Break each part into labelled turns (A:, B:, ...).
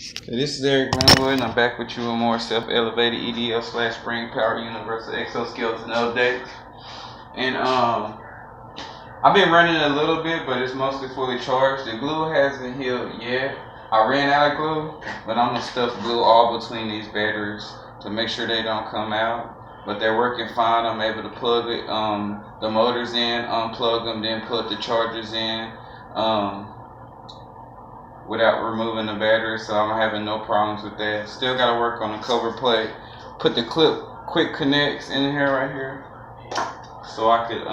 A: Okay, this is Eric Glenwood, and I'm back with you with more self-elevated EDL/spring power universal exoskeleton update. And I've been running a little bit, but it's mostly fully charged. The glue hasn't healed yet. I ran out of glue, but I'm gonna stuff glue all between these batteries to make sure they don't come out. But they're working fine. I'm able to plug it, the motors in, unplug them, then put the chargers in. Without removing the battery, so I'm having no problems with that. Still got to work on the cover plate. Put the quick connects in here right here, so I could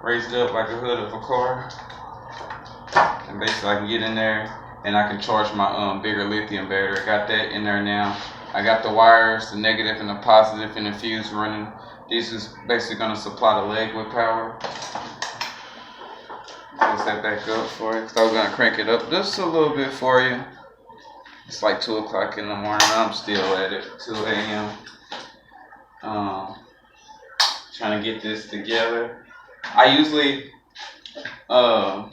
A: raise it up like a hood of a car, and basically I can get in there and I can charge my bigger lithium battery. I got that in there now. I got the wires, the negative and the positive, and the fuse running. This is basically going to supply the leg with power. Close that back up for you, because I was going to crank it up just a little bit for you. It's like 2 o'clock in the morning. I'm still at it, 2 a.m. Trying to get this together. I usually, I've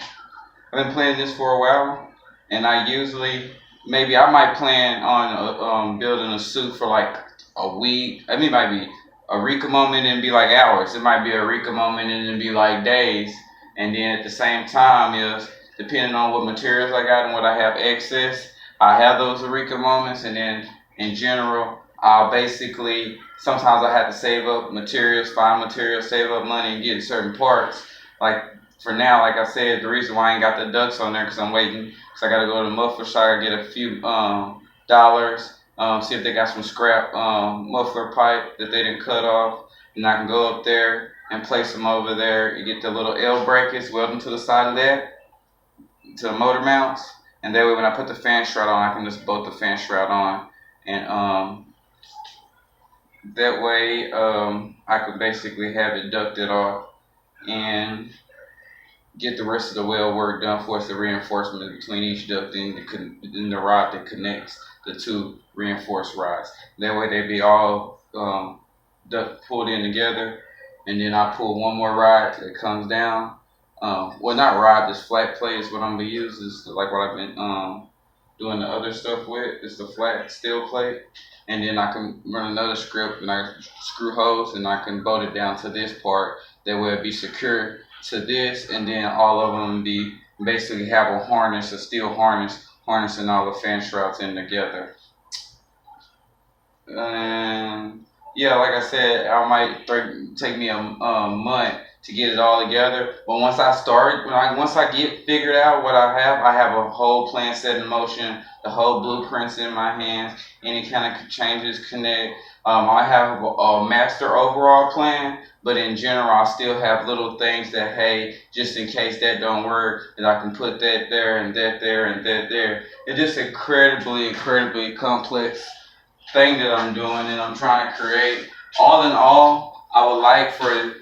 A: been playing this for a while, and I usually, maybe I might plan on building a suit for like a week. I mean, it might be a Eureka moment and be like hours. It might be a Eureka moment and then be like days. And then at the same time is, depending on what materials I got and what I have excess, I have those Eureka moments. And then in general, I'll basically, sometimes I have to save up materials, find materials, save up money and get certain parts. Like for now, like I said, the reason why I ain't got the ducks on there because I'm waiting, because I got to go to the muffler shop, get a few dollars, see if they got some scrap muffler pipe that they didn't cut off. And I can go up there and place them over there. You get the little L brackets, weld them to the side of that, to the motor mounts, and that way when I put the fan shroud on, I can just bolt the fan shroud on, and that way I could basically have it ducted off and get the rest of the weld work done for us, the reinforcement between each duct and the rod that connects the two reinforced rods. That way they be all duct pulled in together. And then I pull one more rod that comes down. Well, not rod, this flat plate is what I'm going to use. This is like what I've been doing the other stuff with. It's the flat steel plate. And then I can run another script and I screw holes and I can bolt it down to this part. That way it'll be secure to this. And then all of them be basically have a harness, a steel harness, harnessing all the fan shrouds in together. And yeah, like I said, I might take me a month to get it all together. But once I start, once I get figured out what I have a whole plan set in motion, the whole blueprints in my hands, any kind of changes connect. I have a master overall plan, but in general, I still have little things that, hey, just in case that don't work, that I can put that there and that there and that there. It's just incredibly complex thing that I'm doing and I'm trying to create. All in all, I would like for,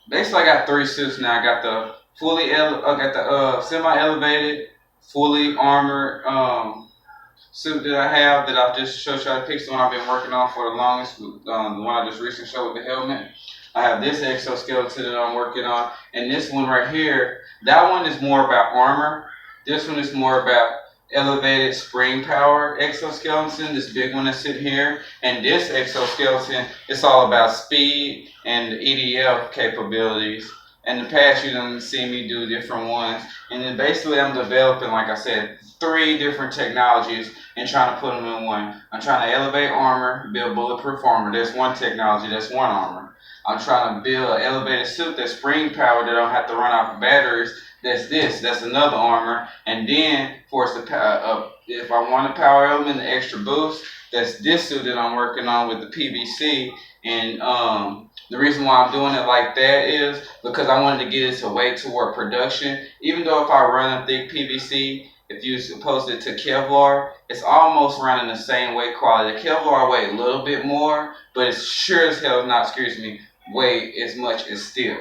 A: basically I got 3 suits now. I got the semi-elevated, fully armored suit that I have that I've just showed you. I picked the one I've been working on for the longest, the one I just recently showed with the helmet. I have this exoskeleton that I'm working on, and this one right here, that one is more about armor. This one is more about elevated spring power exoskeleton, this big one that's sitting here. And this exoskeleton, it's all about speed and EDL capabilities. In the past, you done see me do different ones. And then basically I'm developing, like I said, 3 different technologies and trying to put them in one. I'm trying to elevate armor, build bulletproof armor. That's one technology, that's one armor. I'm trying to build an elevated suit that's spring power that don't have to run off batteries. That's another armor. And then for us to if I want a power element, the extra boost, that's this suit that I'm working on with the PVC. And the reason why I'm doing it like that is because I wanted to get it to weight toward production. Even though if I run a thick PVC, if you suppose it to Kevlar, it's almost running the same weight quality. The Kevlar weight a little bit more, but it's sure as hell not, weigh as much as steel.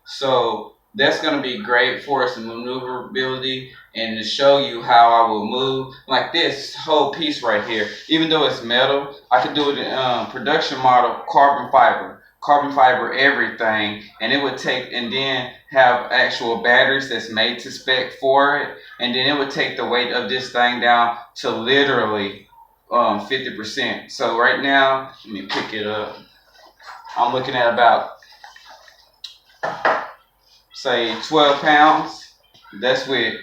A: So that's going to be great for us in maneuverability and to show you how I will move. Like this whole piece right here, even though it's metal, I could do it in production model, carbon fiber everything, and it would take, and then have actual batteries that's made to spec for it, and then it would take the weight of this thing down to literally 50%. So right now, let me pick it up. I'm looking at about, say, 12 pounds. That's with,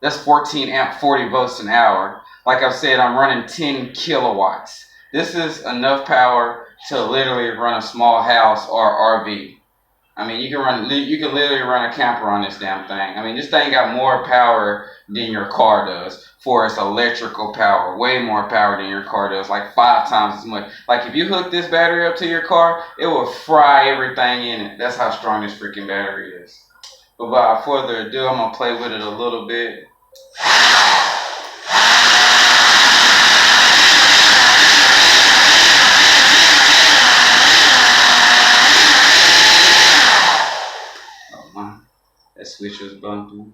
A: that's 14 amp, 40 volts an hour. Like I've said, I'm running 10 kilowatts. This is enough power to literally run a small house or RV. I mean, you can literally run a camper on this damn thing. I mean, this thing got more power than your car does for its electrical power. Way more power than your car does, like 5 times as much. Like if you hook this battery up to your car, it will fry everything in it. That's how strong this freaking battery is. But without further ado, I'm gonna play with it a little bit. That switch was bumping.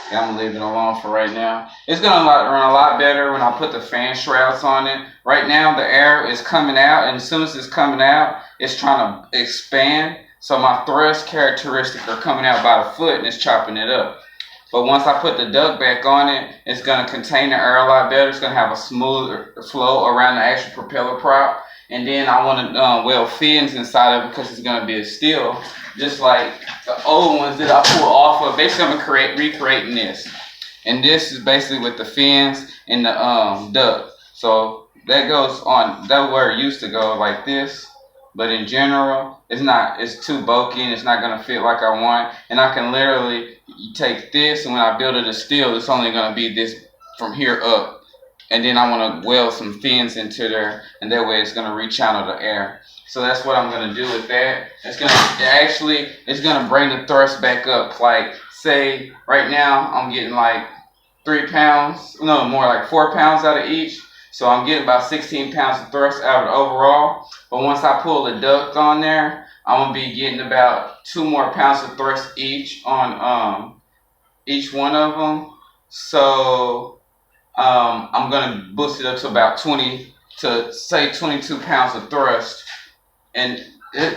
A: I'm gonna leave it alone for right now. It's gonna run a lot better when I put the fan shrouds on it. Right now the air is coming out, and as soon as it's coming out, it's trying to expand. So my thrust characteristics are coming out by the foot and it's chopping it up. But once I put the duct back on it, it's gonna contain the air a lot better. It's gonna have a smoother flow around the actual propeller prop. And then I want to weld fins inside of it because it's going to be a steel, just like the old ones that I pull off of. Basically, I'm recreating this. And this is basically with the fins and the duct. So that goes on, that's where it used to go like this. But in general, it's too bulky and it's not going to fit like I want. And I can literally take this, and when I build it as steel, it's only going to be this from here up. And then I want to weld some fins into there, and that way it's going to rechannel the air. So that's what I'm going to do with that. It's going to bring the thrust back up. Like, say, right now, I'm getting like 3 pounds, no, more like 4 pounds out of each. So I'm getting about 16 pounds of thrust out of the overall. But once I pull the duct on there, I'm going to be getting about 2 more pounds of thrust each on each one of them. So I'm going to boost it up to about 22 pounds of thrust. And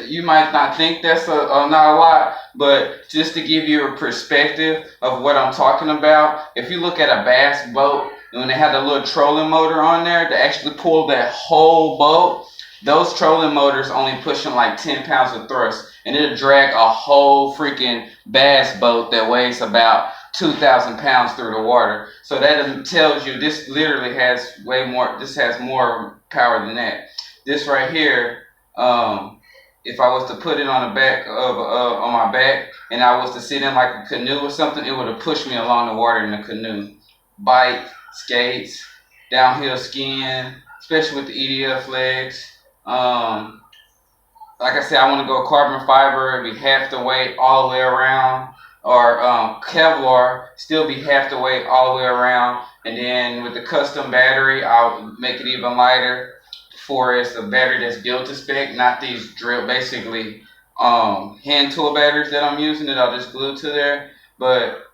A: you might not think that's not a lot, but just to give you a perspective of what I'm talking about, if you look at a bass boat, and when they have the little trolling motor on there to actually pull that whole boat, those trolling motors only pushing like 10 pounds of thrust, and it'll drag a whole freaking bass boat that weighs about 2,000 pounds through the water. So that tells you this literally has way more, this has more power than that. This right here, if I was to put it on the back of on my back and I was to sit in like a canoe or something, it would have pushed me along the water in the canoe. Bike, skates, downhill skiing, especially with the EDF legs. Like I said, I want to go carbon fiber, it'd be half the weight all the way around. Or Kevlar, still be half the weight all the way around. And then with the custom battery, I'll make it even lighter. For it's a battery that's built to spec, not these basically hand tool batteries that I'm using that I'll just glue to there. But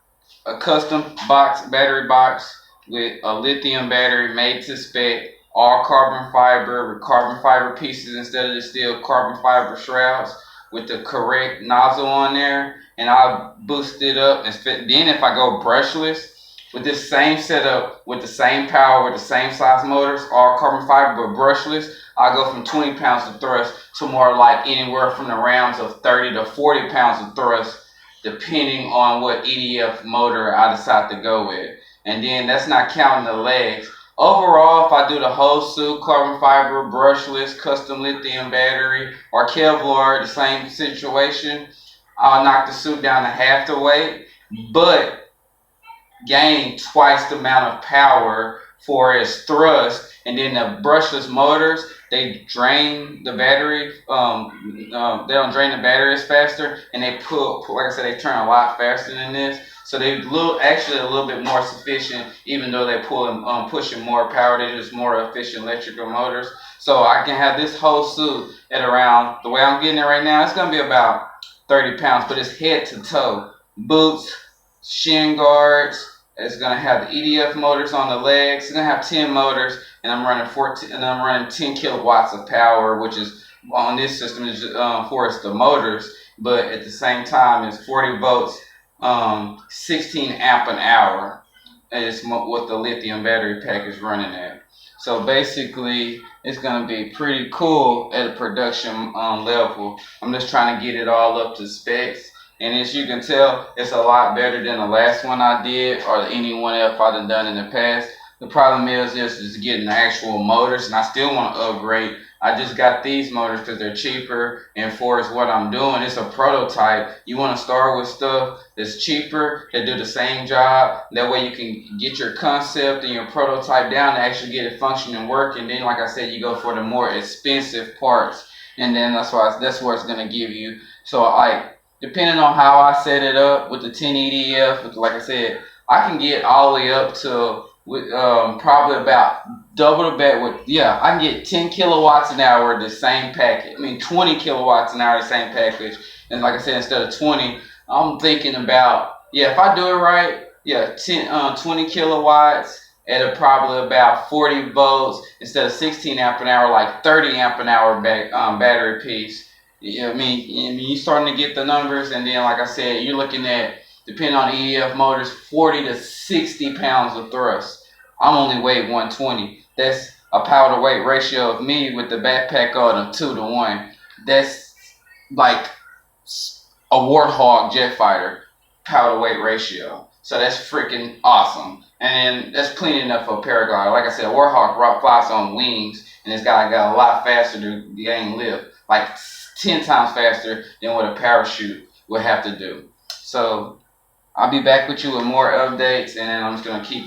A: a custom battery box with a lithium battery made to spec, all carbon fiber with carbon fiber pieces instead of the steel carbon fiber shrouds with the correct nozzle on there. And I'll boost it up. And then if I go brushless with this same setup, with the same power, with the same size motors, all carbon fiber but brushless, I'll go from 20 pounds of thrust to more like anywhere from the rounds of 30 to 40 pounds of thrust, depending on what EDF motor I decide to go with. And then that's not counting the legs. Overall, if I do the whole suit, carbon fiber, brushless, custom lithium battery, or Kevlar, the same situation, I'll knock the suit down to half the weight, but gain twice the amount of power for its thrust. And then the brushless motors, they drain the battery. They don't drain the batteries faster, and they pull. Like I said, they turn a lot faster than this. So they actually a little bit more sufficient, even though they pushing more power. They're just more efficient electrical motors. So I can have this whole suit at around, the way I'm getting it right now, it's gonna be about 30 pounds, but it's head to toe. Boots, shin guards. It's gonna have the EDF motors on the legs. It's gonna have 10 motors, and I'm running 10 kilowatts of power, which is on this system is for us the motors, but at the same time it's 40 volts, 16 amp an hour. Is what the lithium battery pack is running at. So basically, it's gonna be pretty cool at a production level. I'm just trying to get it all up to specs. And as you can tell, it's a lot better than the last one I did or anyone else I've done in the past. The problem is just getting the actual motors, and I still want to upgrade. I just got these motors because they're cheaper, and for is what I'm doing. It's a prototype. You want to start with stuff that's cheaper, that do the same job. That way you can get your concept and your prototype down to actually get it functioning and working. Then, like I said, you go for the more expensive parts, and then that's where it's gonna give you. So depending on how I set it up with the 10 EDF, like I said, I can get all the way up to probably about double the bat with, I can get 10 kilowatts an hour the same package. I mean 20 kilowatts an hour the same package. And like I said, instead of 20, I'm thinking about, if I do it right, 20 kilowatts at probably about 40 volts instead of 16 amp an hour, like 30 amp an hour battery piece. I mean, you're starting to get the numbers, and then, like I said, you're looking at, depending on the EF motors, 40 to 60 pounds of thrust. I'm only weigh 120. That's a power to weight ratio of me with the backpack on a 2 to 1. That's like a Warthog jet fighter power to weight ratio. So that's freaking awesome. And then that's plenty enough for a paraglider. Like I said, Warthog flies on wings, and it's got a lot faster to gain lift. Like 10 times faster than what a parachute would have to do. So I'll be back with you with more updates, and then I'm just going to keep